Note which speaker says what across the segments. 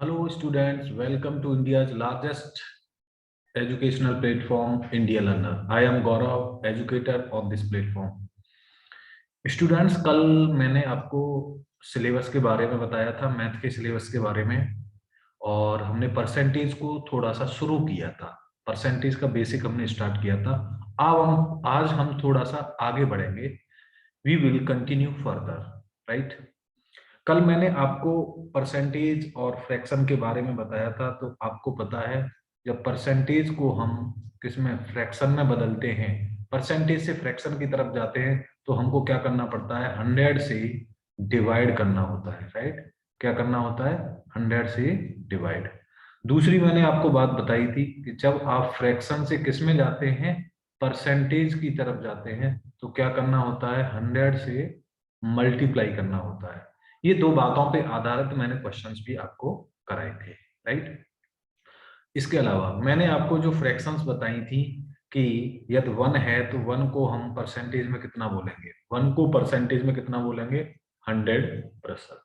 Speaker 1: Hello students, welcome to India's largest educational platform, India Learner. I am Gaurav, educator of this platform. Students, कल मैंने आपको syllabus के बारे में बताया था, मैथ के सिलेबस के बारे में, और हमने परसेंटेज को थोड़ा सा शुरू किया था। परसेंटेज का बेसिक हमने स्टार्ट किया था। आज हम थोड़ा सा आगे बढ़ेंगे। We will continue further, right. कल मैंने आपको परसेंटेज और फ्रैक्शन के बारे में बताया था, तो आपको पता है जब परसेंटेज को हम किसमें फ्रैक्शन में बदलते हैं, परसेंटेज से फ्रैक्शन की तरफ जाते हैं, तो हमको क्या करना पड़ता है? 100 से डिवाइड करना होता है, राइट। क्या करना होता है? 100 से डिवाइड। दूसरी मैंने आपको बात बताई थी कि जब आप फ्रैक्शन से किस में जाते हैं, परसेंटेज की तरफ जाते हैं, तो क्या करना होता है? 100 से मल्टीप्लाई करना होता है। ये दो बातों पे आधारित मैंने क्वेश्चंस भी आपको कराए थे, राइट। इसके अलावा मैंने आपको जो फ्रैक्शंस बताई थी कि यदि 1 है तो 1 को हम परसेंटेज में कितना बोलेंगे? 1 को परसेंटेज में कितना बोलेंगे? 100%।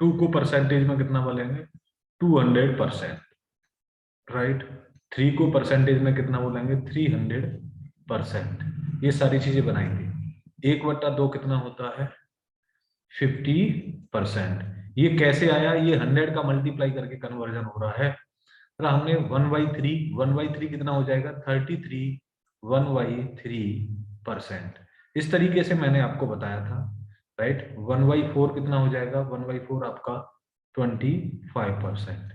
Speaker 1: 2 को परसेंटेज में कितना बोलेंगे? 200%, राइट। 3 को परसेंटेज में कितना बोलेंगे? 300%। ये सारी चीजें बनाई थी। 1/2 कितना होता है? 50%। ये कैसे आया? ये 100 का मल्टीप्लाई करके कन्वर्जन हो रहा है। तो हमने 1/3 कितना हो जाएगा? 33 1/3%। इस तरीके से मैंने आपको बताया था, राइट। 1/4 कितना हो जाएगा? 1/4 आपका 25%,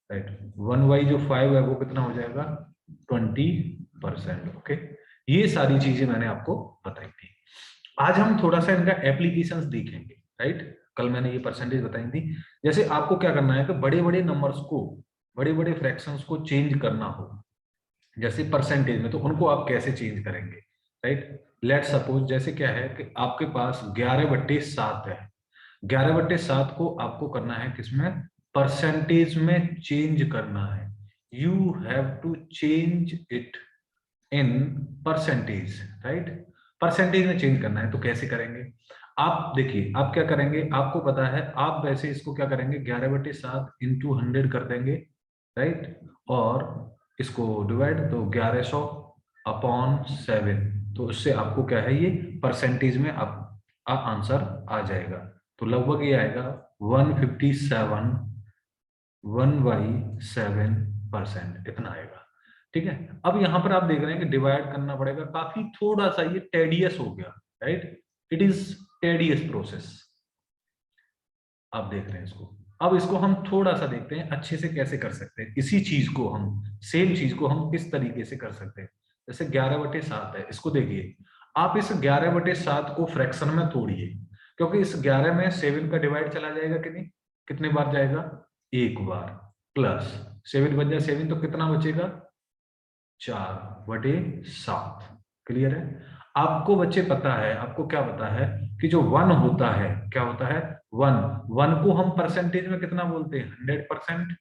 Speaker 1: राइट। 1/5 है वो कितना हो जाएगा? 20%। ओके, ये सारी चीजें मैंने आपको बताई थी। आज हम थोड़ा सा इनका एप्लीकेशंस देखेंगे, राइट। कल मैंने ये परसेंटेज बताई थी। जैसे आपको क्या करना है कि बड़े बड़े नंबर्स को, बड़े बड़े फ्रैक्शंस को चेंज करना हो, जैसे परसेंटेज में, तो उनको आप कैसे चेंज करेंगे, राइट। लेट सपोज जैसे क्या है कि आपके पास 11/7 है। 11/7 को आपको करना है किसमें? परसेंटेज में चेंज करना है। You have to change it in percentage, right. Percentage में चेंज करना है, तो कैसे करेंगे? आप देखिए, आप क्या करेंगे, आपको पता है, आप वैसे इसको क्या करेंगे? 11/7 इंटू 100 कर देंगे, राइट। और इसको डिवाइड, तो 1100/7, तो उससे आपको क्या है, ये परसेंटेज में आप आंसर आ जाएगा। तो लगभग ये आएगा 157 1/7%, इतना आएगा। ठीक है। अब यहां पर आप देख रहे हैं कि डिवाइड करना पड़ेगा, काफी थोड़ा सा ये टेडियस हो गया, right. It is tedious process. आप देख रहे हैं इसको। अब इसको हम थोड़ा सा देखते हैं अच्छे से कैसे कर सकते हैं। इसी चीज को हम, सेम चीज को हम किस तरीके से कर सकते हैं। जैसे 11/7 है, इसको देखिए। आप इस 11/7 को फ्रैक्शन में तोड़िए, क्योंकि इस 11 में 7 का डिवाइड चला जाएगा कि नहीं? कितने बार जाएगा? एक बार। प्लस 7 बच जाए 7, तो कितना बचेगा? 4/7। क्लियर है? आपको बच्चे पता है, आपको क्या पता है कि जो 1 होता है, क्या होता है? 1 को हम परसेंटेज में कितना बोलते हैं? 100%,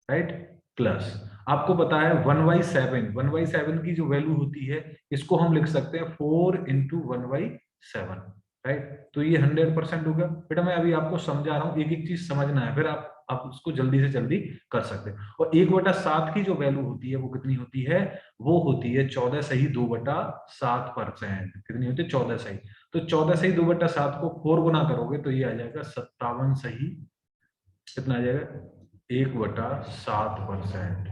Speaker 1: राइट। प्लस आपको पता है 1/7 की जो वैल्यू होती है, इसको हम लिख सकते हैं 4 इंटू 1/7, राइट। तो ये 100% होगा। बेटा मैं अभी आपको समझा रहा हूँ, एक एक चीज समझना है, फिर आप उसको जल्दी से जल्दी कर सकते हैं। और 1/7 की जो वैल्यू होती है वो कितनी होती है? वो होती है 14 सही 2/7%। कितनी होती है? 14 सही। तो 14 सही 2/7 को 4 गुना करोगे तो ये आ जाएगा 57 सही, कितना आ जाएगा? 1/7%।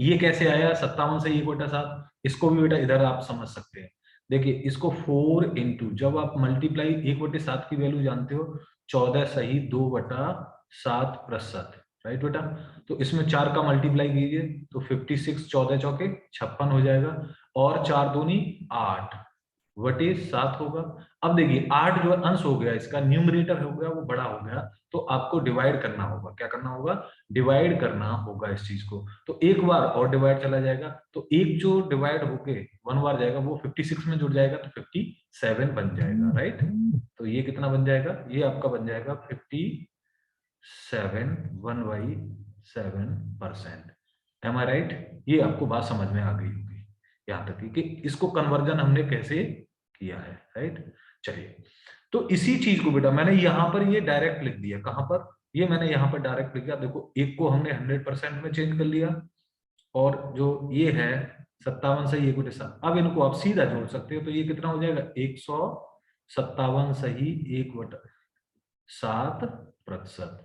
Speaker 1: ये कैसे आया 57 से 1/7? इसको भी बेटा इधर आप समझ सकते हैं। देखिए, इसको 4 इंटू, जब आप मल्टीप्लाई 1/7 की वैल्यू जानते हो, 14 सही 2/7%, राइट बेटा। तो इसमें 4 का मल्टीप्लाई कीजिए, तो 56, 14 चौके 56 हो जाएगा, और 4 दूनी 8/7 होगा। अब देखिए 8 जो अंश हो गया, इसका न्यूमरेटर हो गया वो बड़ा हो गया, तो आपको डिवाइड करना होगा। क्या करना होगा? डिवाइड करना होगा इस चीज को। तो एक बार और डिवाइड चला जाएगा, तो एक जो डिवाइड होके 1 बार जाएगा वो 56 में जुड़ जाएगा, तो 57 बन जाएगा, राइट। तो ये कितना बन जाएगा? ये आपका बन जाएगा 57 1/7%। एम आई राइट? ये आपको बात समझ में आ गई होगी यहां तक कि इसको कन्वर्जन हमने कैसे किया है, राइट। चलिए, तो इसी चीज को बेटा मैंने यहां पर ये डायरेक्ट लिख दिया। कहां पर? ये मैंने यहाँ पर डायरेक्ट लिख दिया। देखो एक को हमने 100% में चेंज कर लिया और जो ये है 57 सही 1/7। अब इनको आप सीधा जोड़ सकते हो, तो ये कितना हो जाएगा 157 सही 1/7%।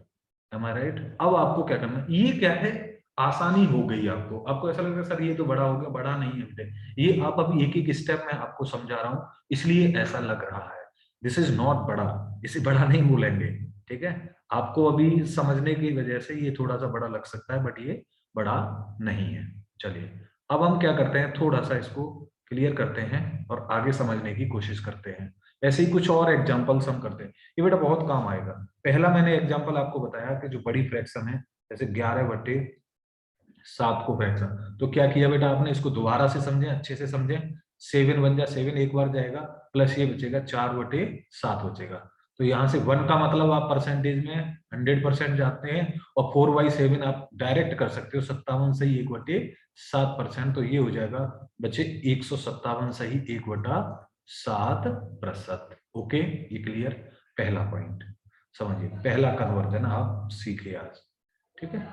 Speaker 1: Am I right? अब आपको क्या करना है, ये क्या है, आसानी हो गई आपको। आपको ऐसा लगता है सर ये तो बड़ा हो गया, बड़ा नहीं है बेटे, ये आप अभी एक एक स्टेप में आपको समझा रहा हूं इसलिए ऐसा लग रहा है। दिस इज नॉट बड़ा, इसे बड़ा नहीं बोलेंगे, ठीक है। आपको अभी समझने की वजह से ये थोड़ा सा बड़ा लग सकता है, बट ये बड़ा नहीं है। चलिए अब हम क्या करते हैं, थोड़ा सा इसको क्लियर करते हैं और आगे समझने की कोशिश करते हैं। ऐसे ही कुछ और एग्जाम्पल्स हम करते हैं, ये बेटा बहुत काम आएगा। पहला मैंने एग्जाम्पल आपको बताया कि जो बड़ी फ्रैक्शन है, जैसे 11/7 को फ्रैक्शन, तो क्या किया बेटा आपने, इसको दोबारा से समझे, अच्छे से समझे। 7 1 जा 7 एक बार जाएगा, प्लस ये बचेगा 4/7 बचेगा। तो यहाँ से 1 का मतलब आप परसेंटेज में 100% जाते हैं, और 4/7 आप डायरेक्ट कर सकते हो, 57 सही 1/7%। तो ये हो जाएगा बच्चे 157 सही 1/7%। ओके, ये क्लियर। पहला पॉइंट समझिए, पहला कन्वर्जन आप सीखे आज, ठीक है।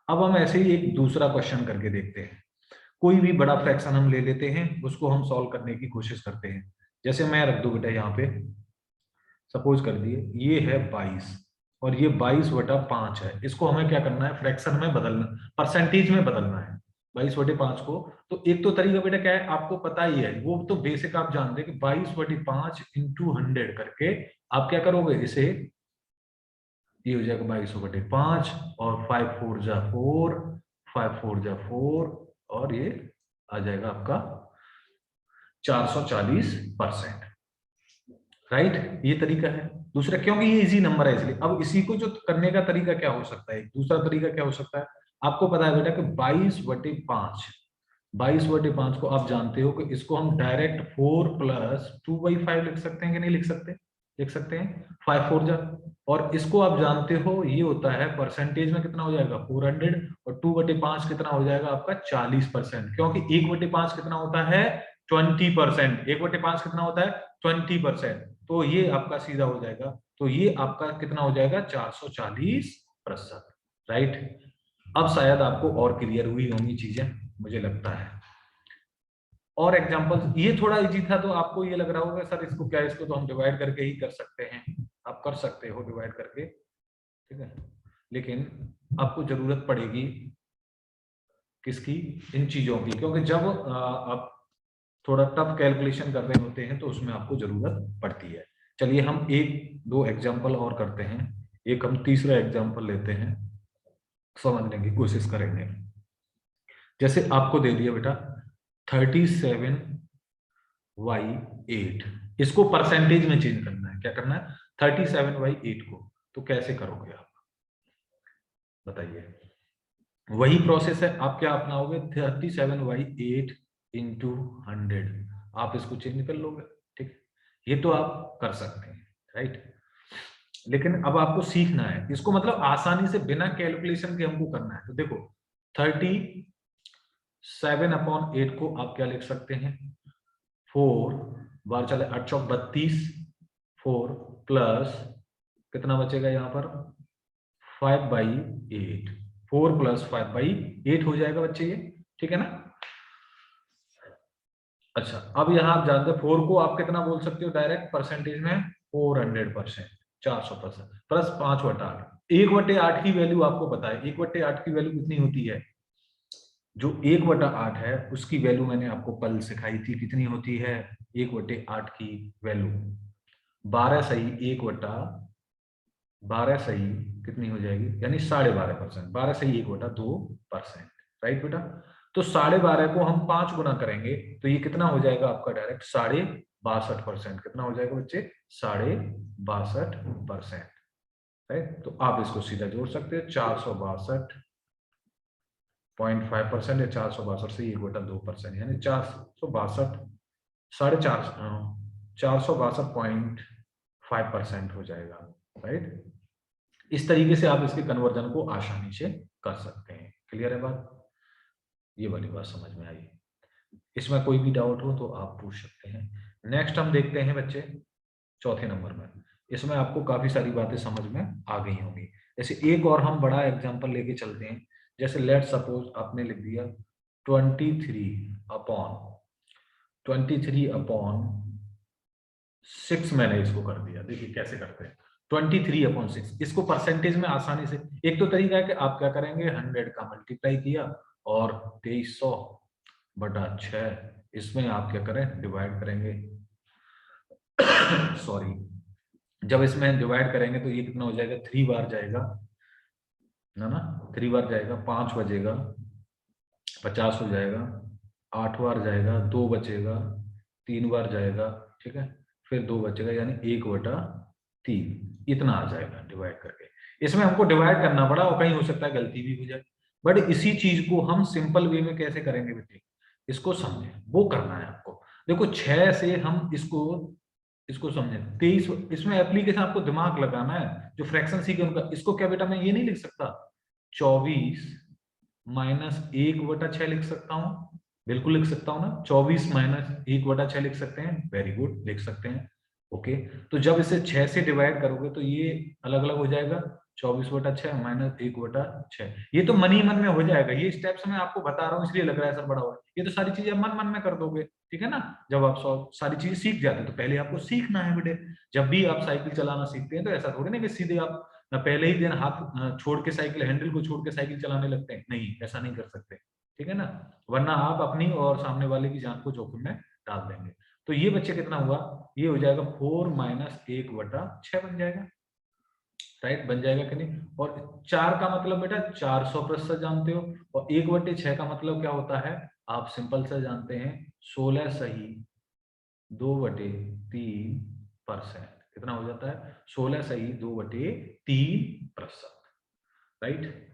Speaker 1: अब हम ऐसे ही एक दूसरा क्वेश्चन करके देखते हैं। कोई भी बड़ा फ्रैक्शन हम ले लेते हैं, उसको हम सॉल्व करने की कोशिश करते हैं। जैसे मैं रख दूं बेटा यहाँ पे, सपोज कर दिए ये है 22 और ये 22/5 है। इसको हमें क्या करना है, फ्रैक्शन में बदलना, परसेंटेज में बदलना है 22/5 को। तो एक तो तरीका बेटा क्या है, आपको पता ही है, वो तो बेसिक आप जानते हैं कि 22/5 इंटू 100 करके आप क्या करोगे, इसे ये हो जाएगा 22/5 और 5 4 जा 4, 5 4 जा 4 और ये आ जाएगा आपका 440%। राइट, ये तरीका है दूसरा, क्योंकि ये इजी नंबर है इसलिए। अब इसी को जो करने का तरीका क्या हो सकता है, दूसरा तरीका क्या हो सकता है, आपको पता है बेटा कि 22/5 को आप जानते हो कि इसको हम डायरेक्ट 4 + 2/5 लिख सकते हैं कि नहीं लिख सकते, लिख सकते हैं, 5 4 जा। और इसको आप जानते हो ये होता है परसेंटेज में कितना हो जाएगा 400, और 2/5 कितना हो जाएगा आपका 40%, क्योंकि 1/5 कितना होता है 20%, 1/5 कितना होता है 20%। तो ये आपका सीधा हो जाएगा, तो ये आपका कितना हो जाएगा 440%। राइट, अब शायद आपको और क्लियर हुई होंगी चीजें, मुझे लगता है। और एग्जांपल्स, ये थोड़ा इजी था तो आपको ये लग रहा होगा सर इसको क्या, इसको तो हम डिवाइड करके ही कर सकते हैं। आप कर सकते हो डिवाइड करके, ठीक है, लेकिन आपको जरूरत पड़ेगी किसकी, इन चीजों की, क्योंकि जब आप थोड़ा टफ कैलकुलेशन कर रहे होते हैं तो उसमें आपको जरूरत पड़ती है। चलिए हम एक दो एग्जांपल और करते हैं, एक हम तीसरा एग्जांपल लेते हैं, समझने की कोशिश करेंगे। जैसे आपको दे दिया बेटा 37/8, इसको परसेंटेज में चेंज करना है। क्या करना है 37/8 को, तो कैसे करोगे आप बताइए। वही प्रोसेस है, आप क्या अपनाओगे 37/8 इंटू 100, आप इसको चेंज कर लोगे, ठीक। ये तो आप कर सकते हैं, राइट। लेकिन अब आपको सीखना है इसको, मतलब आसानी से बिना कैलकुलेशन के हमको करना है। तो देखो 37/8 को आप क्या लिख सकते हैं, 4 बार चले 8 चौक 32, 4 प्लस कितना बचेगा यहाँ पर 5/8, 4 + 5/8 हो जाएगा बच्चे ये, ठीक है ना। अच्छा, अब यहाँ आप जानते हैं 4 को आप कितना बोल सकते हो डायरेक्ट परसेंटेज में 400%, 400% प्लस 5/8। 1/8 की वैल्यू आपको पता है, 1/8 की वैल्यू कितनी होती है, जो 1/8 है उसकी वैल्यू मैंने आपको कल सिखाई थी, कितनी होती है 1/8 की वैल्यू 12 सही 1/12 सही कितनी हो जाएगी, यानी 12.5%, 12 सही 1/2%। राइट बेटा, तो 12.5 को हम 5 गुना करेंगे तो ये कितना हो जाएगा आपका डायरेक्ट 62.5%। कितना हो जाएगा बच्चे 62.5%। राइट, तो आप इसको सीधा जोड़ सकते हैं 462.5% या 462 से 1/2%, यानी 462 462.5% हो जाएगा। राइट, इस तरीके से आप इसके कन्वर्जन को आसानी से कर सकते हैं। क्लियर है बात, ये वाली बात समझ में आई। इसमें कोई भी डाउट हो तो आप पूछ सकते हैं। नेक्स्ट हम देखते हैं बच्चे चौथे नंबर में, इसमें आपको काफी सारी बातें समझ में आ गई होंगी। जैसे एक और हम बड़ा एग्जांपल लेके चलते हैं। जैसे लेट सपोज आपने लिख दिया 23/6 मैंने इसको कर दिया। देखिए कैसे करते हैं 23/6। इसको परसेंटेज में आसानी से, एक तो तरीका है कि आप क्या करेंगे 100 का मल्टीप्लाई किया और 2300/6 इसमें आप क्या करें डिवाइड करेंगे। सॉरी, जब इसमें डिवाइड करेंगे तो ये कितना हो जाएगा, 3 बार जाएगा ना 3 बार जाएगा, 5 बचेगा, 50 हो जाएगा, 8 बार जाएगा, 2 बचेगा, 3 बार जाएगा, ठीक है, फिर 2 बचेगा, यानी 1/3 इतना आ जाएगा डिवाइड करके। इसमें हमको डिवाइड करना पड़ा और कहीं हो सकता है गलती भी हो जाए, बट इसी चीज को हम सिंपल वे में कैसे करेंगे बेटे, इसको समझे, वो करना है आपको। देखो 6 से हम इसको इसको समझे 23, इसमें एप्लीकेशन आपको दिमाग लगाना है। जो फ्रैक्शन सीखे उनका, इसको क्या बेटा मैं ये नहीं लिख सकता 24 - 1/6 लिख सकता हूँ, बिल्कुल लिख सकता हूँ ना। 24 - 1/6 लिख सकते हैं, वेरी गुड, लिख सकते हैं। ओके, तो जब इसे 6 से डिवाइड करोगे तो ये अलग अलग हो जाएगा, 24/6 - 1/6। ये तो मन ही मन में हो जाएगा। ये स्टेप्स मैं आपको बता रहा हूँ इसलिए लग रहा है सर बड़ा हो, ये तो सारी चीजें मन मन में कर दोगे, ठीक है ना। जब आप सारी चीजें सीख जाते हैं तो पहले आपको सीखना है बेटे। जब भी आप साइकिल चलाना सीखते हैं तो ऐसा थोड़ी ना कि सीधे आप पहले ही दिन हाथ छोड़ के साइकिल, हैंडल को छोड़ के साइकिल चलाने लगते हैं, नहीं, ऐसा नहीं कर सकते, ठीक है ना। वरना आप अपनी और सामने वाले की जान को जोखिम में डाल देंगे। तो ये बच्चे कितना हुआ, ये हो जाएगा 4 - 1/6 बन जाएगा, राइट, बन जाएगा कि नहीं। और 4 का मतलब बेटा 400% जानते हो, और 1/6 का मतलब क्या होता है, आप सिंपल से जानते हैं 16 सही 2/3%। कितना हो जाता है, 16 सही 2/3%, राइट।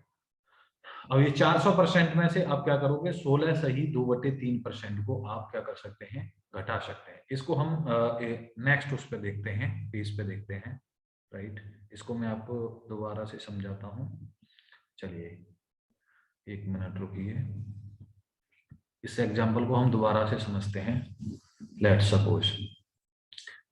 Speaker 1: अब ये 400% में से आप क्या करोगे, 16 सही 2/3% को आप क्या कर सकते हैं, घटा सकते हैं। इसको हम नेक्स्ट उस पे देखते हैं, पेज पे देखते हैं, राइट। इसको मैं आपको दोबारा से समझाता हूँ, चलिए 1 मिनट रुकिए। इस एग्जाम्पल को हम दोबारा से समझते हैं। लेट सपोज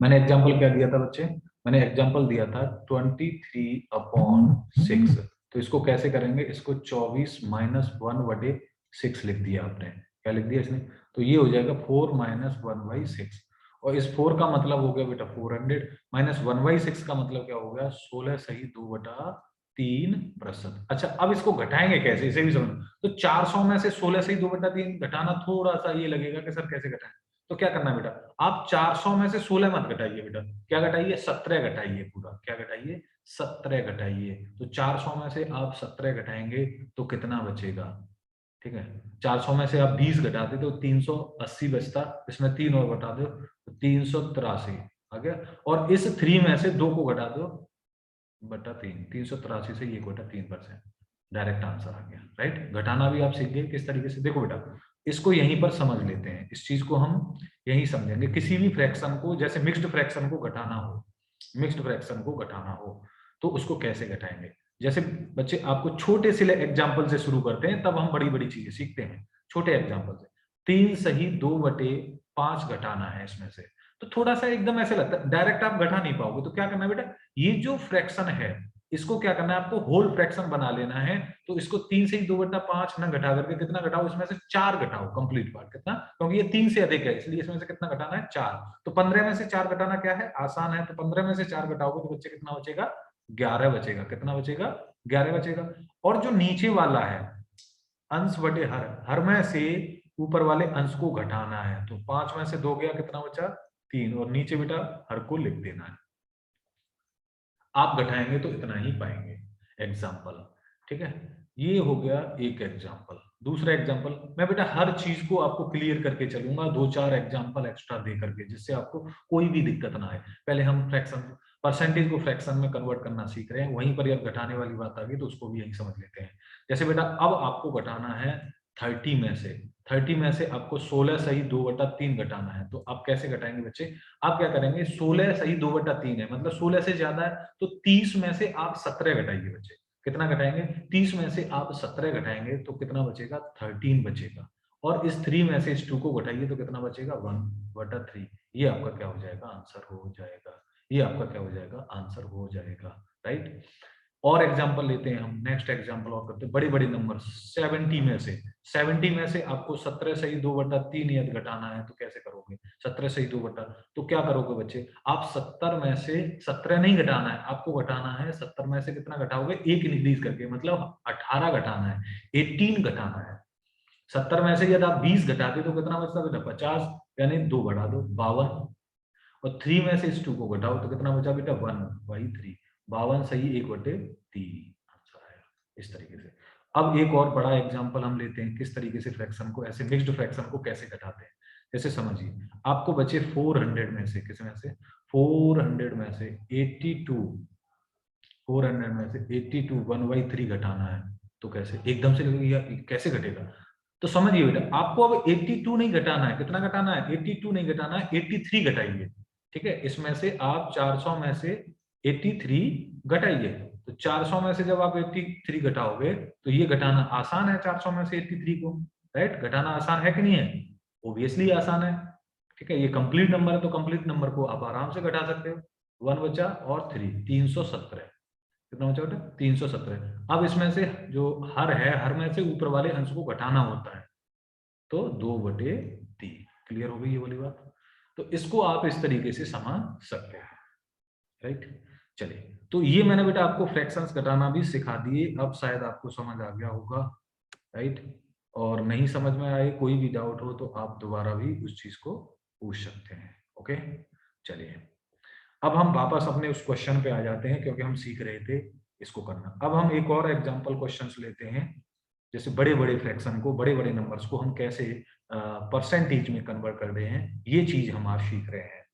Speaker 1: मैंने एग्जाम्पल क्या दिया था बच्चे, मैंने एग्जाम्पल दिया था 23/6। तो इसको कैसे करेंगे, इसको 24 - 1/6 लिख दिया आपने, क्या लिख दिया इसने, तो ये हो जाएगा 4 - 1/6। और इस 4 का मतलब हो गया बेटा 400, -1/6 का मतलब क्या हो गया, 16 सही 2/3%। अच्छा, अब इसको घटाएंगे कैसे, इसे भी समझ। तो 400 में से 16 सही 2/3 घटाना थोड़ा सा ये लगेगा कि सर कैसे घटाएं, तो क्या करना है बेटा, आप 400 में से 16 मत घटाइए बेटा, क्या घटाइए, 17 घटाइए, पूरा क्या घटाइए, 17 घटाइए। तो 400 में से आप 17 घटाएंगे तो कितना बचेगा, ठीक है। 400 में से आप 20 घटाते तो 380 बचता, इसमें 3 और घटा दो तो 383 आ गया। और इस 3 में से 2 को घटा दो बटा 3, 383 से 1/3%, डायरेक्ट आंसर आ गया, राइट। घटाना भी आप सीख गए किस तरीके से। देखो बेटा, इसको यहीं पर समझ लेते हैं, इस चीज को हम यहीं समझेंगे। किसी भी फ्रैक्शन को, जैसे मिक्स्ड फ्रैक्शन को घटाना हो, मिक्स्ड फ्रैक्शन को घटाना हो तो उसको कैसे घटाएंगे। जैसे बच्चे आपको छोटे से एग्जाम्पल से शुरू करते हैं, तब हम बड़ी बड़ी चीजें सीखते हैं। छोटे एग्जाम्पल से 3 सही 2/5 घटाना है इसमें से, तो थोड़ा सा एकदम ऐसे लगता है, डायरेक्ट आप घटा नहीं पाओगे। तो क्या करना है बेटा, ये जो फ्रैक्शन है इसको क्या करना है आपको, होल फ्रैक्शन बना लेना है। तो इसको 3 से ही 2/5 ना घटा करके कितना घटाओ, इसमें से 4 घटाओ, कंप्लीट पार्ट कितना, क्योंकि ये 3 से अधिक है इसलिए इसमें से कितना घटाना है, 4। तो 15 में से 4 घटाना क्या है, आसान है। तो 15 में से 4 घटाओगे तो बच्चे कितना बचेगा, 11 बचेगा। कितना बचेगा, 11 बचेगा। और जो नीचे वाला है अंश बटे हर, हर में से ऊपर वाले अंश को घटाना है। तो 5 में से 2 गया, कितना बचा, 3। और नीचे बेटा हर को लिख देना है। आप घटाएंगे तो इतना ही पाएंगे। एग्जाम्पल, ठीक है, ये हो गया एक एग्जाम्पल। दूसरा एग्जाम्पल, मैं बेटा हर चीज को आपको क्लियर करके चलूंगा, 2-4 एग्जाम्पल एक्स्ट्रा दे करके, जिससे आपको कोई भी दिक्कत ना आए। पहले हम फ्रैक्शन, परसेंटेज को फ्रैक्शन में कन्वर्ट करना सीख रहे हैं, वहीं पर अब घटाने वाली बात आ गई तो उसको भी यही समझ लेते हैं। जैसे बेटा अब आपको घटाना है 30 में से, 30 में से आपको 16 सही 2/3 घटाना है। तो आप कैसे घटाएंगे बच्चे, आप क्या करेंगे, 16 सही 2/3 है, मतलब 16 से ज्यादा है, तो 30 में से आप 17 घटाइए बच्चे। कितना घटाएंगे, 30 में से आप 17 घटाएंगे तो कितना बचेगा, 13 बचेगा। और इस 3 में से इस 2 को घटाइए तो कितना बचेगा, 1/3। ये आपका क्या हो जाएगा, आंसर हो जाएगा। ये आपका क्या हो जाएगा, आंसर हो जाएगा, राइट। और एग्जांपल लेते हैं हम, नेक्स्ट एग्जांपल और करते हैं, बड़े बड़े नंबर 70 में से आपको 17 सही 2/3 यदि घटाना है तो कैसे करोगे, 17 सही 2/, तो क्या करोगे बच्चे, आप 70 में से 17 नहीं घटाना है, आपको घटाना है 70 में से कितना घटाओगे, एक इंक्रीज करके, मतलब 18 घटाना है, 18 घटाना है। 70 में से यदि आप 20 घटाते तो कितना बचता बेटा, 50, यानी 2 बढ़ा दो 52, और 3 में से इस 2 को घटाओ तो कितना बचा बेटा, 1, वही 3, 52 सही 1/3 आंसर आया, इस तरीके से। अब एक और बड़ा एग्जांपल हम लेते हैं, किस तरीके से फ्रैक्शन को, ऐसे मिक्स्ड फ्रैक्शन को कैसे घटाते हैं। जैसे समझिए, आपको बचे 400 में से, किस में से, 400 में से 82, 400 में से 82 1/3 घटाना है, तो कैसे, एकदम से कैसे घटेगा, तो समझिए बेटा, आपको अब 82 नहीं घटाना है, कितना घटाना है, 82 नहीं घटाना है, 83 घटाइए, ठीक है। इसमें से आप 400 में से 83 घटाइए, तो 400 में से जब आप 83 घटाओगे तो ये घटाना आसान है, 400 में से 83 को, राइट, घटाना आसान है कि नहीं है, ओब्वियसली आसान है, ठीक है। ये कंप्लीट नंबर है तो कंप्लीट नंबर को आप आराम से घटा सकते हो, 1 बचा और 3, 317, कितना बचा बेटा, 317। अब इसमें से जो हर है, हर में से ऊपर वाले अंश को घटाना होता है, तो 2/3, क्लियर हो गई ये वाली बात। तो इसको आप इस तरीके से समझ सकते हैं, राइट। चलिए, तो ये मैंने बेटा आपको फ्रैक्शंस घटाना भी सिखा दिए, अब शायद आपको समझ आ गया होगा, राइट। और नहीं समझ में आए, कोई भी डाउट हो तो आप दोबारा भी उस चीज को पूछ सकते हैं, ओके। चलिए, अब हम वापस अपने उस क्वेश्चन पे आ जाते हैं, क्योंकि हम सीख रहे थे इसको करना। अब हम एक और एग्जांपल क्वेश्चंस लेते हैं, जैसे बड़े बड़े फ्रैक्शन को, बड़े बड़े नंबर्स को हम कैसे परसेंटेज में कन्वर्ट कर रहे हैं, ये चीज हम आज सीख रहे हैं,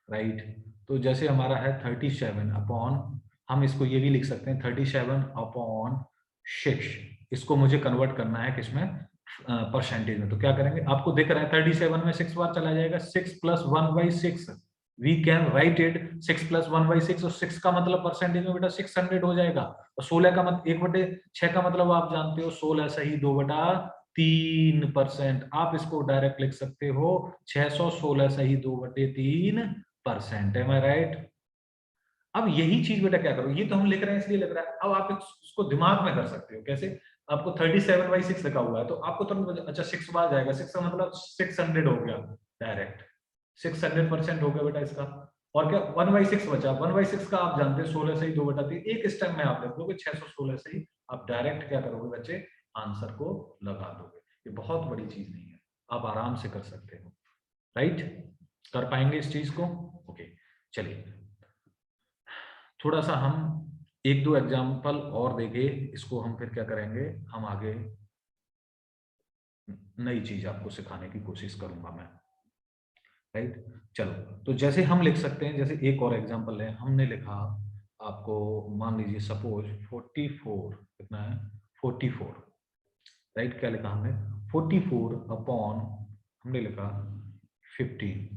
Speaker 1: राइट। तो जैसे हमारा है 37 अपॉन, हम इसको ये भी लिख सकते हैं 37/6, इसको मुझे कन्वर्ट करना है किसमें, परसेंटेज में। तो क्या करेंगे, आपको दिख रहा है 37 में 6 बार चला जाएगा, 6 + 1/6, वी कैन राइट इट 6 + 1/6, और 6 का मतलब परसेंटेज में बेटा 600 हो जाएगा, और 16 का मतलब 1/6 का मतलब आप जानते हो 16 सही 2/3%, आप इसको डायरेक्ट लिख सकते हो 616 सही 2/3%, एम आई राइट। अब यही चीज बेटा क्या करो, ये तो हम लिख रहे हैं इसलिए लिख रहा है, अब आप इसको दिमाग में कर सकते हो कैसे, आपको 37/6 लिखा हुआ है तो आपको तुरंत अच्छा 6 बार जाएगा, 6 का मतलब 600 हो गया, डायरेक्ट 600% हो गया बेटा इसका। और क्या 1/6 बचा, 1/6 का आप जानते हैं 16 से ही 2/3, एक स्टेप में आप लिख दोगे 616 से ही, आप डायरेक्ट क्या करोगे बच्चे, आंसर को लगा दोगे। ये बहुत बड़ी चीज नहीं है, आप आराम से कर सकते हो, राइट, कर पाएंगे इस चीज को, ओके। चलिए, थोड़ा सा हम 1-2 एग्जाम्पल और देंगे, इसको हम फिर क्या करेंगे, हम आगे नई चीज आपको सिखाने की कोशिश करूंगा मैं, राइट। चलो, तो जैसे हम लिख सकते हैं, जैसे एक और एग्जाम्पल है, हमने लिखा आपको, मान लीजिए सपोज 44, कितना है 44, राइट, क्या लिखा हमने 44 अपॉन, हमने लिखा 15,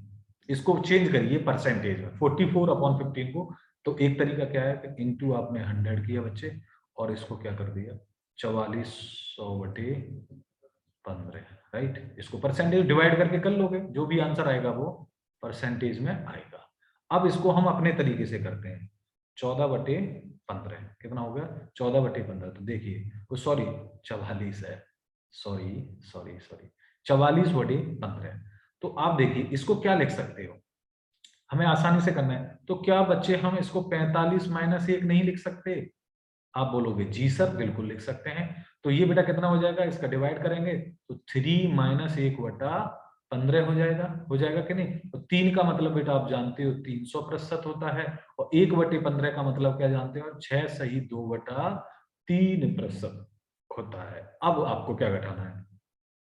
Speaker 1: इसको चेंज करिए परसेंटेज में, 44/15 को, तो एक तरीका क्या है कि इंटू आपने 100 किया बच्चे, और इसको क्या कर दिया 4400/15, राइट। इसको परसेंटेज डिवाइड करके कर लोगे, जो भी आंसर आएगा वो परसेंटेज में आएगा। अब इसको हम अपने तरीके से करते हैं, 14/15 कितना हो गया, 14/15, तो देखिए वो सॉरी 44 है, सॉरी सॉरी सॉरी 44/15। तो आप देखिए इसको क्या लिख सकते हो, हमें आसानी से करना है, तो क्या बच्चे हम इसको 45 - 1 नहीं लिख सकते, आप बोलोगे जी सर बिल्कुल लिख सकते हैं। तो ये बेटा कितना हो जाएगा, इसका डिवाइड करेंगे तो 3 - 1/15 हो जाएगा कि नहीं। तो 3 का मतलब बेटा आप जानते हो 300% होता है, और 1/15 का मतलब क्या जानते हो, 6 सही 2/3% होता है। अब आपको क्या घटाना है,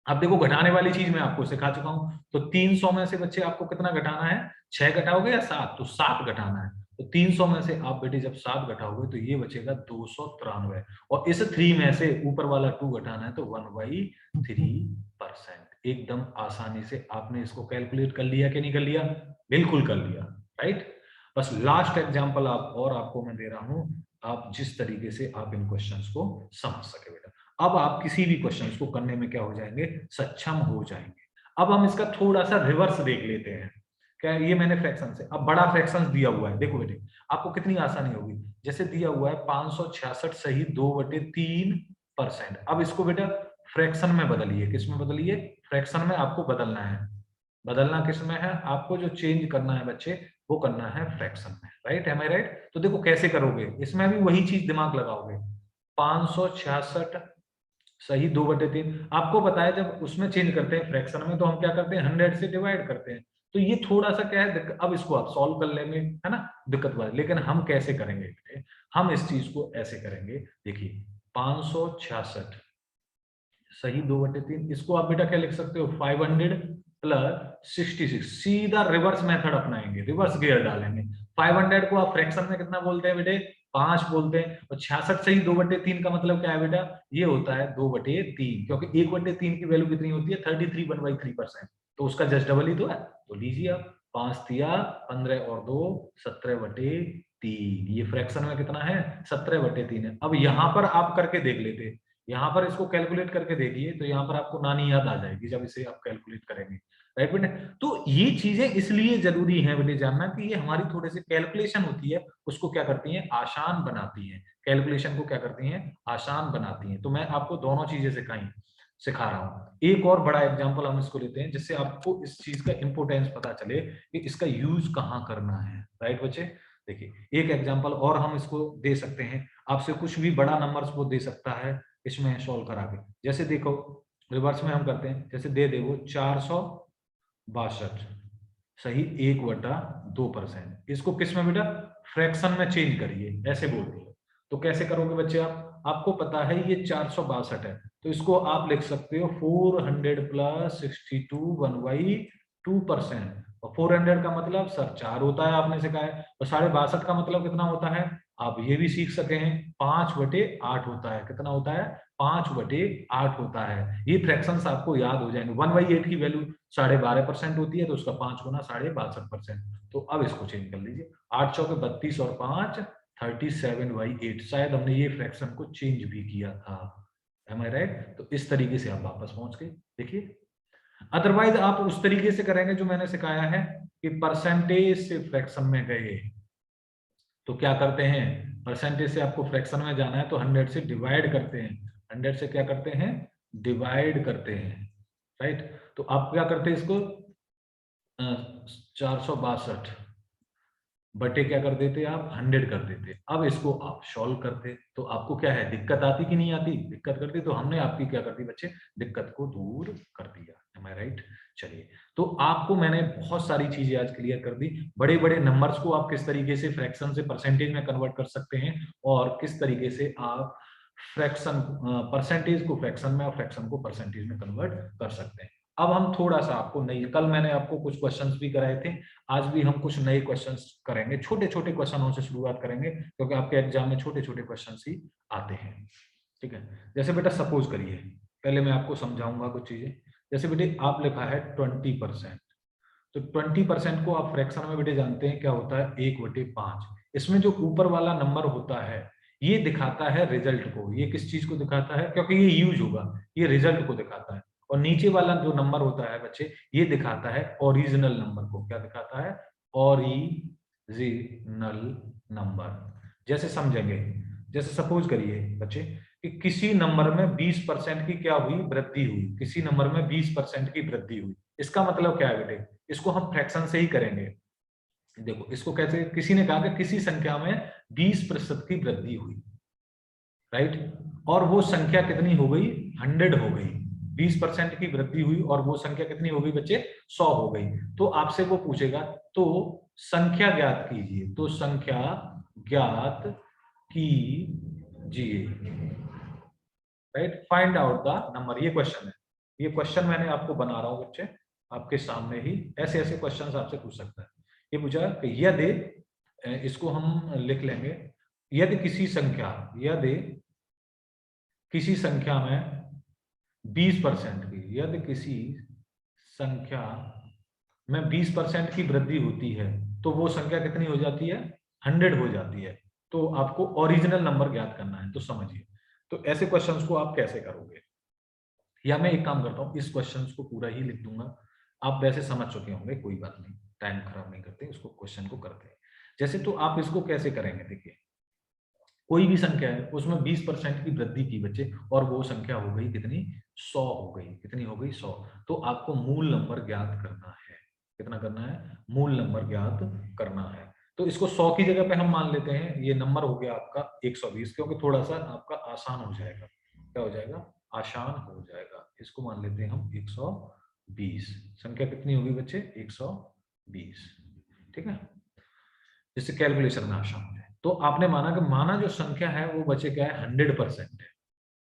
Speaker 1: अब देखो घटाने वाली चीज मैं आपको सिखा चुका हूं, तो 300 में से बच्चे आपको कितना घटाना है, 6 घटाओगे या 7, तो 7 घटाना है। तो 300 में से आप बेटे जब 7 घटाओगे तो ये बचेगा 293, और इस 3 में से ऊपर वाला 2 घटाना है तो 1/3%। एकदम आसानी से आपने इसको कैलकुलेट कर लिया कि नहीं कर लिया, बिल्कुल कर लिया, राइट। बस लास्ट एग्जांपल आप और आपको मैं दे रहा हूं, आप जिस तरीके से आप इन क्वेश्चंस को समझ सके बेटा, अब आप किसी भी क्वेश्चन को करने में क्या हो जाएंगे, सक्षम हो जाएंगे। अब हम इसका थोड़ा सा रिवर्स देख लेते हैं, क्या ये मैंने फ्रैक्शन से, अब बड़ा फ्रैक्शन दिया हुआ है, देखो बेटे आपको कितनी आसानी होगी, जैसे दिया हुआ है 566 सही 2/3%। अब इसको बेटा फ्रैक्शन में बदलिए, किस में बदलिए, फ्रैक्शन में आपको बदलना है। बदलना किस में है, आपको जो चेंज करना है बच्चे वो करना है फ्रैक्शन में, राइट, एम आई राइट। तो देखो कैसे करोगे, इसमें भी वही चीज दिमाग लगाओगे, 566 सही 2/3, आपको बताया जब उसमें चेंज करते हैं फ्रैक्शन में तो हम क्या करते हैं 100 से डिवाइड करते हैं, तो ये थोड़ा सा क्या है, अब इसको आप सॉल्व कर लेंगे, है ना, दिक्कत बात, लेकिन हम कैसे करेंगे, हम इस चीज को ऐसे करेंगे, देखिए 566 सही 2/3, इसको आप बेटा क्या लिख सकते हो 500 प्लस 66, सीधा रिवर्स मेथड अपनाएंगे, रिवर्स गियर डालेंगे। 500 को आप फ्रैक्शन में कितना बोलते हैं बेटे, 5 बोलते हैं, और 66 सही 2/3 का मतलब क्या है बेटा, ये होता है 2/3, क्योंकि 1/3 की वैल्यू कितनी होती है 33 1/3%, तो उसका जस्ट डबल ही तो है। तो लीजिए आप 5 तिया 15 और 2 17/3, ये फ्रैक्शन में कितना है 17/3 है। अब यहाँ पर आप करके देख लेते, यहाँ पर इसको कैलकुलेट करके देखिए तो यहाँ पर आपको नानी याद आ जाएगी जब इसे आप कैलकुलेट करेंगे, राइट बेटे। तो ये चीजें इसलिए जरूरी है बेटे जानना कि ये हमारी थोड़ी सी कैलकुलेशन होती है उसको क्या करती है आसान बनाती है, कैलकुलेशन को क्या करती है आसान बनाती है। तो मैं आपको दोनों चीजें सिखा रहा हूँ। एक और बड़ा एग्जाम्पल हम इसको लेते हैं जिससे आपको इस चीज का इंपोर्टेंस पता चले कि इसका यूज कहाँ करना है, राइट बच्चे। देखिए एक एग्जाम्पल और हम इसको दे सकते हैं, आपसे कुछ भी बड़ा नंबर्स वो दे सकता है इसमें सॉल्व करा के, जैसे देखो रिवर्स में हम करते हैं, जैसे दे दे वो 462 सही 1/2%, इसको किस में बेटा फ्रैक्शन में चेंज करिए, ऐसे बोल दिए। तो कैसे करोगे बच्चे आप, आपको पता है ये 462 है तो इसको आप लिख सकते हो 400 प्लस 62 1/2%, और 400 का मतलब सर 4 होता है आपने सिखाया, और 62 का मतलब कितना होता है, आप ये भी सीख सके हैं 5/8 होता है, कितना होता है 5/8 होता है। ये फ्रैक्शंस आपको याद हो जाएंगे, 1/8 की वैल्यू 12.5% होती है तो उसका 5 गुना 62.5%। तो अब इसको चेंज कर लीजिए, 8 चौके 32 और 5 37/8, शायद हमने ये फ्रैक्शन को चेंज भी किया था, एम आई राइट। तो इस तरीके से आप वापस पहुंच गए, देखिए। अदरवाइज आप उस तरीके से करेंगे जो मैंने सिखाया है कि परसेंटेज से फ्रैक्शन में गए तो क्या करते हैं, परसेंटेज से आपको फ्रैक्शन में जाना है तो 100 से डिवाइड करते हैं, 100 से क्या करते हैं डिवाइड करते हैं, राइट। तो आप क्या करते हैं इसको 462 बटे क्या कर देते आप 100 कर देते, अब इसको आप सॉल्व करते तो आपको क्या है दिक्कत आती कि नहीं आती, दिक्कत करती, तो हमने आपकी क्या कर दी बच्चे दिक्कत को दूर कर दिया, एम आई राइट। चलिए, तो आपको मैंने बहुत सारी चीजें आज क्लियर कर दी, बड़े बड़े नंबर्स को आप किस तरीके से फ्रैक्शन से परसेंटेज में कन्वर्ट कर सकते हैं, और किस तरीके से आप फ्रैक्शन परसेंटेज को फ्रैक्शन में और फ्रैक्शन को परसेंटेज में कन्वर्ट कर सकते हैं। अब हम थोड़ा सा आपको नई, कल मैंने आपको कुछ क्वेश्चंस भी कराए थे, आज भी हम कुछ नए क्वेश्चंस करेंगे, छोटे छोटे क्वेश्चनों से शुरुआत करेंगे क्योंकि आपके एग्जाम में छोटे छोटे क्वेश्चंस ही आते हैं, ठीक है। जैसे बेटा सपोज करिए, पहले मैं आपको समझाऊंगा कुछ चीजें, जैसे बेटे आप लिखा है 20%, तो 20% को आप फ्रैक्शन में बेटे जानते हैं क्या होता है 1/5, इसमें जो ऊपर वाला नंबर होता है ये दिखाता है रिजल्ट को, ये किस चीज को दिखाता है क्योंकि ये यूज होगा, ये रिजल्ट को दिखाता है, और नीचे वाला जो नंबर होता है बच्चे ये दिखाता है ओरिजिनल नंबर को, क्या दिखाता है ओरिजिनल नंबर। जैसे समझेंगे, जैसे सपोज करिए बच्चे कि किसी नंबर में 20% की क्या हुई वृद्धि हुई, किसी नंबर में 20% की वृद्धि हुई, इसका मतलब क्या है बेटे, इसको हम फ्रैक्शन से ही करेंगे। देखो इसको कैसे, किसी ने कहा कि किसी संख्या में 20% की वृद्धि हुई, राइट, और वो संख्या कितनी हो गई 100 हो गई, 20% की वृद्धि हुई और वो संख्या कितनी हो गई बच्चे 100 हो गई। तो आपसे वो पूछेगा तो संख्या ज्ञात कीजिए, तो संख्या ज्ञात कीजिए, right, find out the number, ये क्वेश्चन है, ये क्वेश्चन मैंने आपको बना रहा हूं बच्चे आपके सामने ही, ऐसे ऐसे क्वेश्चंस आपसे पूछ सकता है। ये पूछा कि यदि, इसको हम लिख लेंगे, यदि किसी संख्या, यदि किसी संख्या में 20% की, यदि किसी संख्या में 20% की वृद्धि होती है तो वो संख्या कितनी हो जाती है 100 हो जाती है, तो आपको ओरिजिनल नंबर ज्ञात करना है। तो समझिए, तो ऐसे क्वेश्चंस को आप कैसे करोगे, या मैं एक काम करता हूं इस क्वेश्चंस को पूरा ही लिख दूंगा, आप वैसे समझ चुके होंगे कोई बात नहीं। टाइम खराब नहीं करते, उसको क्वेश्चन को करते हैं। जैसे तो आप इसको कैसे करेंगे, देखिए कोई भी संख्या है उसमें 20% की वृद्धि की बच्चे, और वो संख्या हो गई कितनी, 100 हो गई, कितनी हो गई 100। तो आपको मूल नंबर ज्ञात करना है, कितना करना है, मूल नंबर ज्ञात करना है। तो इसको 100 की जगह पे हम मान लेते हैं, ये नंबर हो गया आपका 120, क्योंकि थोड़ा सा आपका आसान हो जाएगा, क्या हो जाएगा, आसान हो जाएगा। इसको मान लेते हैं हम 120, संख्या कितनी होगी बच्चे, 120, ठीक है, जिससे कैलकुलेशन में आसान हो जाए। तो आपने माना कि माना जो संख्या है वो बच्चे क्या है, 100% है,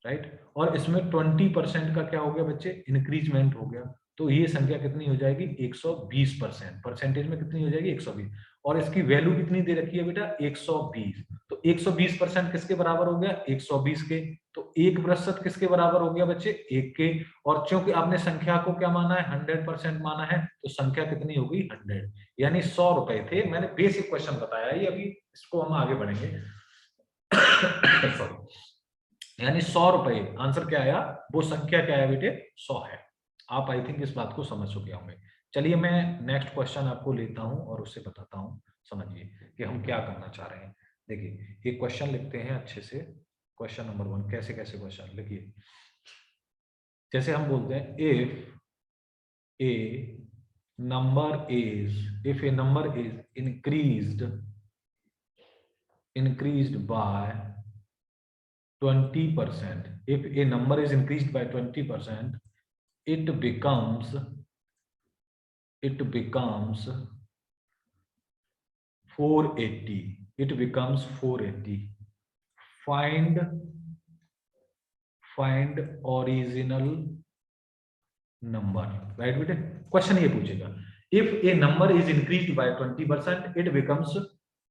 Speaker 1: राइट, और इसमें 20% का क्या हो गया बच्चे, इंक्रीजमेंट हो गया। तो ये संख्या कितनी हो जाएगी, 120%, परसेंटेज में कितनी हो जाएगी, 120, और इसकी वैल्यू कितनी दे रखी है बेटा, 120। तो 120% किसके बराबर हो गया, 120 के। तो 1% किसके बराबर हो गया बच्चे, 1 के। और क्योंकि आपने संख्या को क्या माना है, 100% माना है, तो संख्या कितनी हो गई, 100, यानी 100 रुपए थे। मैंने बेसिक क्वेश्चन बताया ये, अभी इसको हम आगे बढ़ेंगे। सॉरी, यानी 100 रुपए, आंसर क्या आया, वो संख्या क्या है बेटे, 100 है। आप आई थिंक इस बात को समझ चुके होंगे। चलिए मैं नेक्स्ट क्वेश्चन आपको लेता हूं और उससे बताता हूं, समझिए कि हम क्या करना चाह रहे हैं। देखिए एक क्वेश्चन लिखते हैं अच्छे से, क्वेश्चन नंबर 1, कैसे कैसे क्वेश्चन लिखिए। जैसे हम बोलते हैं a number is, if a number is increased by 20%, if a number is increased by 20%, it becomes 480, it becomes 480. find original number, right बेटे, क्वेश्चन ये पूछेगा, if a number is increased by 20% it becomes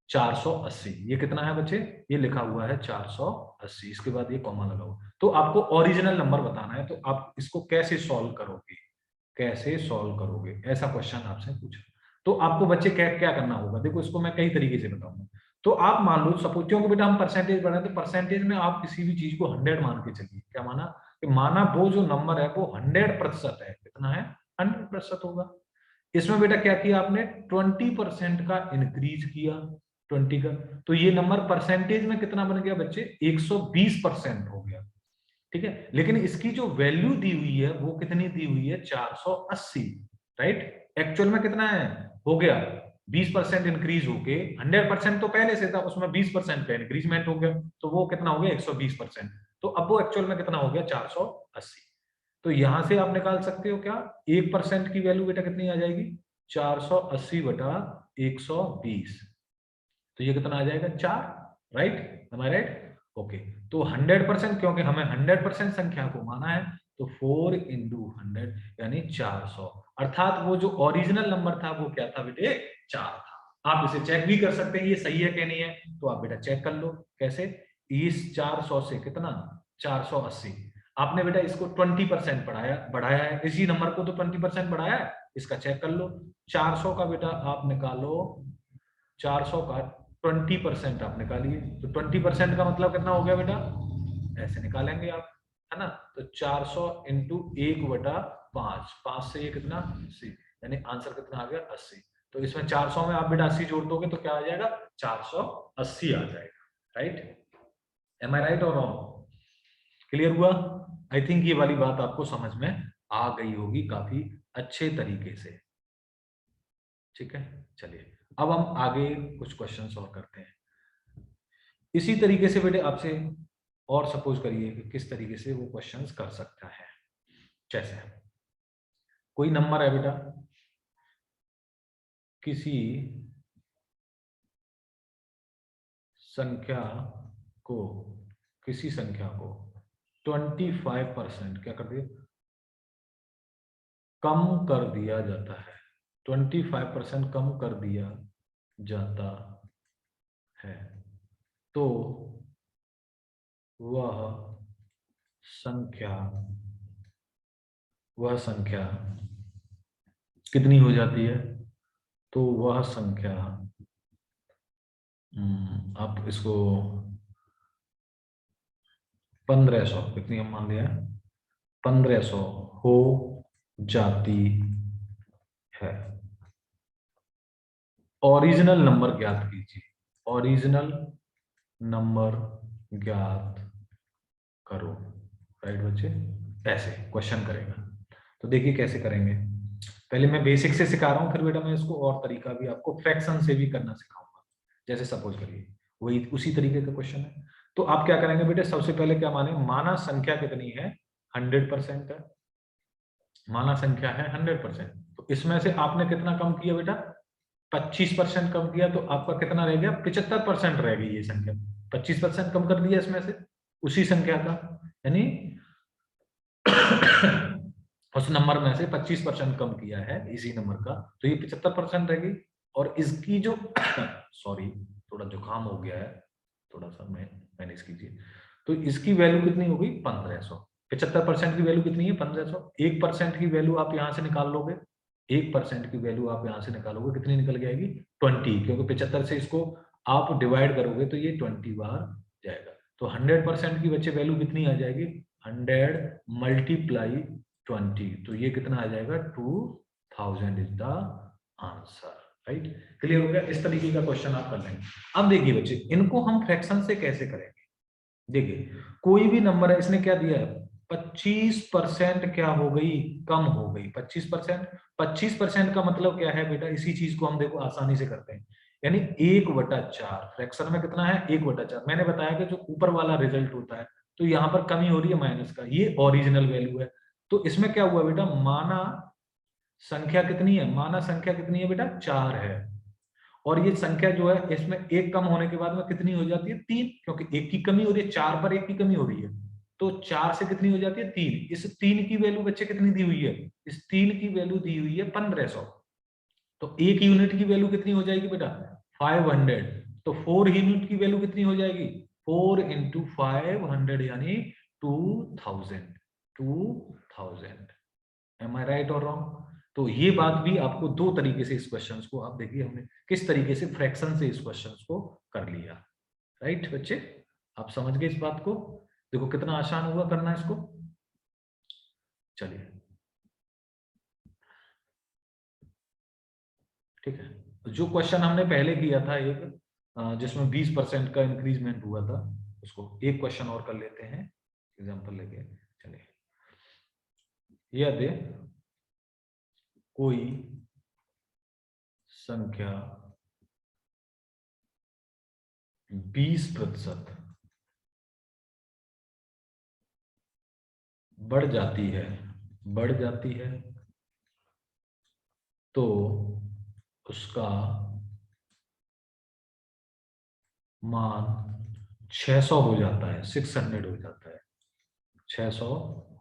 Speaker 1: 480। ये कितना है बच्चे, ये लिखा हुआ है 480, इसके बाद ये कॉमा लगा हुआ। तो आपको ओरिजिनल नंबर बताना है, तो आप इसको कैसे सॉल्व करोगे, कैसे सॉल्व करोगे, ऐसा क्वेश्चन आपसे पूछा। तो आपको बच्चे क्या क्या करना होगा, देखो इसको मैं कई तरीके से बताऊंगा। तो आप मान लो सपोज, क्योंकि बेटा हम परसेंटेज बढ़ाते, तो परसेंटेज में आप किसी भी चीज को 100 मान के चलिए। क्या माना, कि माना वो जो नंबर है वो 100% है, कितना है, 100% होगा। इसमें बेटा क्या किया आपने, 20% का इंक्रीज किया, 20 का, तो ये नंबर परसेंटेज में कितना बन गया बच्चे, 120% हो गया, ठीक है। लेकिन इसकी जो वैल्यू दी हुई है वो कितनी दी हुई है, 480, राइट। एक्चुअल में कितना है, हो गया 20% इंक्रीज होके, 100% तो पहले से था, उसमें 20% का इंक्रीजमेंट हो गया, तो वो कितना हो गया, 120%। तो अब वो एक्चुअल में कितना हो गया, 480। तो यहां से आप निकाल सकते हो क्या, 1% की वैल्यू बेटा कितनी आ जाएगी, 480 बटा 120, तो ये कितना आ जाएगा, 4, राइट, एम आई राइट, ओके। तो 100%, क्योंकि हमें 100% संख्या को माना है, तो 4 इंटू 100 यानी 400, अर्थात वो जो ओरिजिनल नंबर था वो क्या था बेटे, 4 था। आप इसे चेक भी कर सकते हैं ये सही है कि नहीं है, तो आप बेटा चेक कर लो कैसे, इस 400 से कितना, 480, आपने बेटा इसको 20% बढ़ाया है, इसी नंबर को तो 20% बढ़ाया है, इसका चेक कर लो। 400 का बेटा आप निकालो, 400 का 20% आप निकालिए, तो 20% का मतलब कितना हो गया बेटा, ऐसे निकालेंगे आप, है ना। तो 400 इंटू 1/5, 5 से ये कितना 80, यानी आंसर कितना आ गया, 80। तो इसमें 400 में आप बेटा 80 जोड़ दोगे तो क्या आ जाएगा, 480 आ जाएगा, राइट। एम आई राइट और रॉन्ग, क्लियर हुआ। आई थिंक ये वाली बात आपको समझ में आ गई होगी काफी अच्छे तरीके से, ठीक है। चलिए अब हम आगे कुछ क्वेश्चंस और करते हैं इसी तरीके से बेटे आपसे, और सपोज करिए कि किस तरीके से वो क्वेश्चंस कर सकता है। जैसे कोई नंबर है बेटा, किसी संख्या को, किसी संख्या को 25% क्या कर दिया, कम कर दिया जाता है, 25% कम कर दिया जाता है, तो वह संख्या, वह संख्या कितनी हो जाती है, तो वह संख्या, आप इसको 1500, कितनी हम मान लिया, 1500 हो जाती है, ओरिजिनल नंबर ज्ञात कीजिए, ओरिजिनल नंबर ज्ञात करो। राइट बच्चे, ऐसे क्वेश्चन करेगा। तो देखिए कैसे करेंगे, पहले मैं बेसिक से सिखा रहा हूँ, फिर बेटा मैं इसको और तरीका भी आपको फ्रैक्शन से भी करना सिखाऊंगा। जैसे सपोज करिए वही उसी तरीके का क्वेश्चन है, तो आप क्या करेंगे बेटे, सबसे पहले क्या माने, माना संख्या कितनी है, 100% है, माना संख्या है 100%। तो इसमें से आपने कितना कम किया बेटा, 25% कम किया, तो आपका कितना रह गया, 75% रह गई ये संख्या। 25% कम कर दिया इसमें से उसी संख्या का, यानी उस नंबर में से 25% कम किया है इसी नंबर का, तो ये 75% रह गई। और इसकी जो सॉरी थोड़ा जुकाम हो गया है, थोड़ा सा मैनेज कीजिए। तो इसकी वैल्यू कितनी हो गई, 1500। 75% की वैल्यू कितनी है, 1500। 1% की वैल्यू आप यहां से निकाल लोगे, 1% की वैल्यू आप यहां से निकालोगे, कितनी निकल जाएगी, 20, क्योंकि 75 से इसको आप डिवाइड करोगे तो ये 20 बार जाएगा। तो 100% की बच्चे वैल्यू कितनी आ जाएगी, 100 मल्टीप्लाई 20, तो ये कितना आ जाएगा, 2000 is the answer. Right, clear हो गया। इस तरीके का क्वेश्चन आप कर लेंगे। अब देखिए बच्चे, इनको हम फ्रैक्शन से कैसे करेंगे। देखिए कोई भी नंबर है, इसने क्या दिया है, 25% क्या हो गई, कम हो गई 25%। 25% का मतलब क्या है बेटा, इसी चीज को हम देखो आसानी से करते हैं, यानी 1/4। फ्रैक्शन में कितना है, 1/4। मैंने बताया कि जो ऊपर वाला रिजल्ट होता है, तो यहाँ पर कमी हो रही है माइनस का, ये ओरिजिनल वैल्यू है। तो इसमें क्या हुआ बेटा, माना संख्या कितनी है, माना संख्या कितनी है बेटा, 4 है। और ये संख्या जो है, इसमें एक कम होने के बाद में कितनी हो जाती है, 3, क्योंकि एक की कमी हो रही है, 4 पर 1 की कमी हो रही है, तो 4 से कितनी हो जाती है, 3। इस 3 की वैल्यू बच्चे कितनी दी हुई है, इस 3 की वैल्यू दी हुई है 1500। तो एक यूनिट की वैल्यू कितनी हो जाएगी बेटा, 500। तो 4 यूनिट की वैल्यू कितनी हो जाएगी, 4 इंटू 500 यानी 2000। 2000, एम आई राइट और रॉन्ग। तो ये बात भी आपको दो तरीके से इस क्वेश्चन को, आप देखिए हमने किस तरीके से फ्रैक्शन से इस क्वेश्चन को कर लिया। राइट बच्चे, आप समझ गए इस बात को, देखो कितना आसान हुआ करना इसको। चलिए ठीक है, जो क्वेश्चन हमने पहले किया था एक, जिसमें 20% का इंक्रीजमेंट हुआ था, उसको एक क्वेश्चन और कर लेते हैं एग्जांपल लेके। चलिए, यदि कोई संख्या 20% बढ़ जाती है, बढ़ जाती है, तो उसका मान 600 हो जाता है, 600 हो जाता है, 600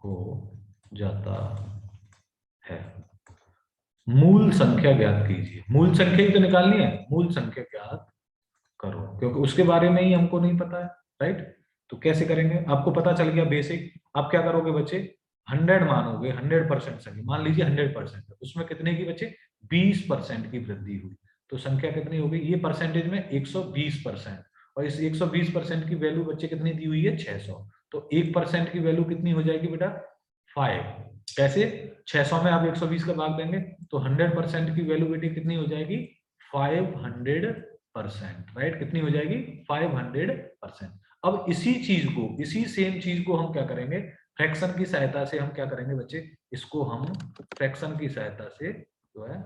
Speaker 1: हो जाता है। मूल संख्या ज्ञात कीजिए, मूल संख्या ही तो निकालनी है, मूल संख्या ज्ञात करो, क्योंकि उसके बारे में ही हमको नहीं पता है। राइट, तो कैसे करेंगे, आपको पता चल गया बेसिक। आप क्या करोगे बच्चे, 100 मानोगे, 100% संख्या मान लीजिए 100%, उसमें कितने की बच्चे, 20% की वृद्धि हुई, तो संख्या कितनी हो गई, ये परसेंटेज में 120%। और इस 120% की वैल्यू बच्चे कितनी दी हुई है, 600। तो 1% की वैल्यू कितनी हो जाएगी बेटा, 5। कैसे, 600 में आप 120 का भाग देंगे, तो 100% की वैल्यू बेटे कितनी हो जाएगी, 500%। राइट, कितनी हो जाएगी, 500%। अब इसी चीज को, इसी सेम चीज को हम क्या करेंगे, फ्रैक्शन की सहायता से हम क्या करेंगे बच्चे, इसको हम फ्रैक्शन की सहायता से जो है,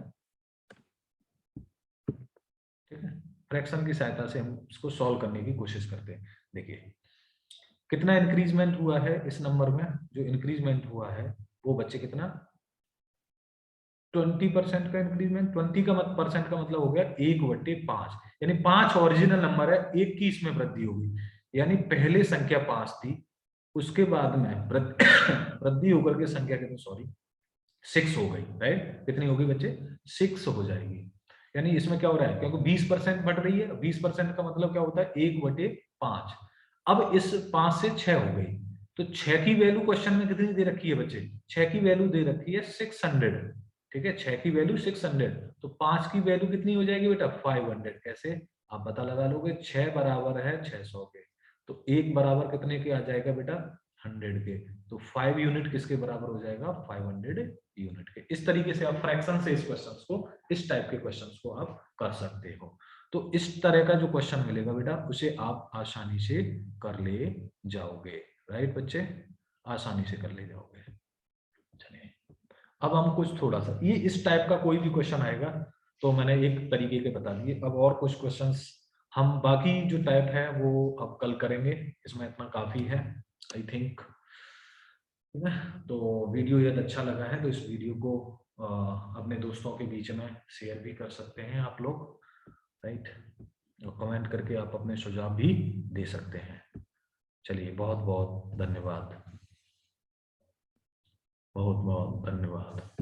Speaker 1: ठीक है, फ्रैक्शन की सहायता से हम इसको सॉल्व करने की कोशिश करते हैं। देखिए कितना इंक्रीजमेंट हुआ है इस नंबर में, जो इंक्रीजमेंट हुआ है वो बच्चे कितना, 20% का इंक्रीजमेंट। 20 का परसेंट का मतलब हो गया 1/5, यानी 5 ओरिजिनल नंबर है, एक की इसमें वृद्धि होगी, यानी पहले संख्या 5 थी, उसके बाद में वृद्धि होकर के संख्या कितनी, सॉरी 6 हो गई। राइट, कितनी होगी बच्चे, 6 हो जाएगी। यानी इसमें क्या हो रहा है, क्योंकि 20% बढ़ रही है, 20% का मतलब क्या होता है, 1/5। अब इस 5 से 6 हो गई, तो 6 की वैल्यू क्वेश्चन में कितनी दे रखी है बच्चे, 6 की वैल्यू दे रखी है 600। ठीक है, 6 की वैल्यू 600, तो 5 की वैल्यू कितनी हो जाएगी बेटा, 500। कैसे, आप पता लगा लोगे, 6 बराबर है 600 के, तो 1 बराबर कितने के आ जाएगा बेटा, 100 के। तो 5 यूनिट किसके बराबर हो जाएगा, 500 यूनिट के। इस तरीके से आप फ्रैक्शन से इस क्वेश्चंस को, इस टाइप के क्वेश्चंस को आप कर सकते हो। तो इस तरह का जो क्वेश्चन मिलेगा बेटा, उसे आप आसानी से कर ले जाओगे। राइट बच्चे, आसानी से कर ले जाओगे। चलिए अब हम कुछ थोड़ा सा, ये इस टाइप का कोई भी क्वेश्चन आएगा तो मैंने एक तरीके के बता दिए। अब और कुछ क्वेश्चंस हम बाकी जो टाइप है वो अब कल करेंगे, इसमें इतना काफी है आई थिंक। ठीक है, तो वीडियो यदि अच्छा लगा है तो इस वीडियो को अपने दोस्तों के बीच में शेयर भी कर सकते हैं आप लोग। राइट, और कमेंट करके आप अपने सुझाव भी दे सकते हैं। चलिए बहुत बहुत धन्यवाद, बहुत बहुत धन्यवाद।